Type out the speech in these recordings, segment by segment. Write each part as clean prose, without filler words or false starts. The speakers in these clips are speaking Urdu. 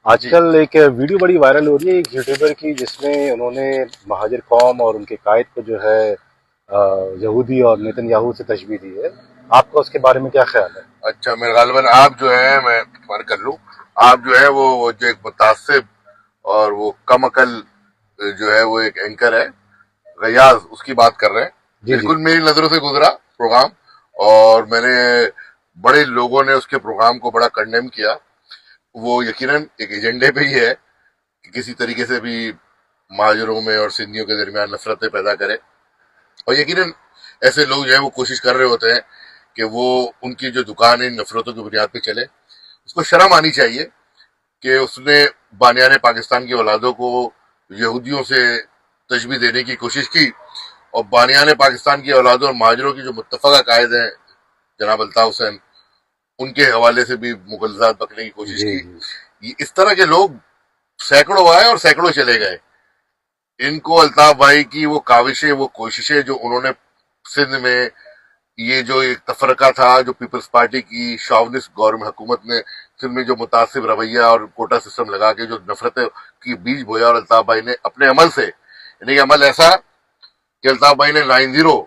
آج کل ایک ویڈیو بڑی وائرل ہو رہی ہے ایک یوٹیوبر کی، جس میں انہوں نے مہاجر قوم اور ان کے قائد کو جو ہے یہودی اور نیتن یاہو سے تشبیہ دی ہے. آپ کا اس کے بارے میں کیا خیال ہے؟ اچھا، میرے غالباً آپ جو ہے، میں فرق کر لوں، آپ جو ہے وہ جو ایک متعصب اور وہ کم عقل جو ہے وہ ایک اینکر ہے غیاض، اس کی بات کر رہے ہیں. جی بالکل میری نظروں سے گزرا پروگرام، اور میں نے بڑے لوگوں نے اس کے پروگرام کو بڑا کنڈیم کیا. وہ یقیناً ایک ایجنڈے پہ ہی ہے کہ کسی طریقے سے بھی مہاجروں میں اور سندھیوں کے درمیان نفرتیں پیدا کرے، اور یقیناً ایسے لوگ جو ہے وہ کوشش کر رہے ہوتے ہیں کہ وہ ان کی جو دکان ان نفرتوں کی بنیاد پہ چلے. اس کو شرم آنی چاہیے کہ اس نے بانیان پاکستان کی اولادوں کو یہودیوں سے تشبیہ دینے کی کوشش کی، اور بانیان پاکستان کی اولادوں اور مہاجروں کی جو متفقہ قائد ہیں جناب الطاف حسین، ان کے حوالے سے بھی مغلظات بکنے کی کوشش جی کی. جی اس طرح کے لوگ سینکڑوں آئے اور سینکڑوں چلے گئے. ان کو الطاف بھائی کی وہ کاوشیں، وہ کوششیں جو انہوں نے سندھ میں، یہ جو ایک تفرقہ تھا جو پیپلز پارٹی کی شاونسٹ گورنمنٹ حکومت نے سندھ میں جو متعصب رویہ اور کوٹا سسٹم لگا کے جو نفرت کی بیج بویا، اور الطاف بھائی نے اپنے عمل سے، یعنی کہ عمل ایسا کہ الطاف بھائی نے 90،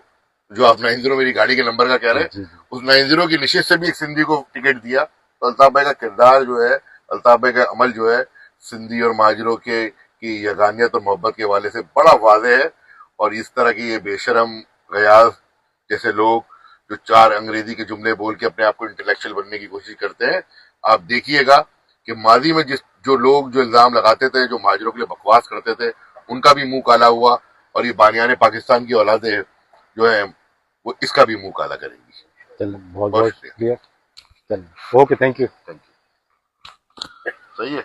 جو آپ 90 میری گاڑی کے نمبر کا کہہ رہے ہیں، جی اس 90 کی نشست سے بھی ایک سندھی کو ٹکٹ دیا. تو الطاف بھائی کا کردار جو ہے، الطاف بھائی کا عمل جو ہے، سندھی اور مہاجروں کے کی یگانیت اور محبت کے حوالے سے بڑا واضح ہے. اور اس طرح کی یہ بے شرم غیاض جیسے لوگ جو چار انگریزی کے جملے بول کے اپنے آپ کو انٹلیکچوئل بننے کی کوشش کرتے ہیں، آپ دیکھیے گا کہ ماضی میں جو لوگ جو الزام لگاتے تھے، جو مہاجروں کے لیے بکواس کرتے تھے، ان کا بھی منہ کالا ہوا، اور یہ بانیان پاکستان کی اولادیں جو ہیں وہ اس کا بھی منہ کالا کریں گی. چلیں، بہت بہت بہت شکریہ. شکریہ. چلیں، okay, thank you. Thank you. صحیح ہے.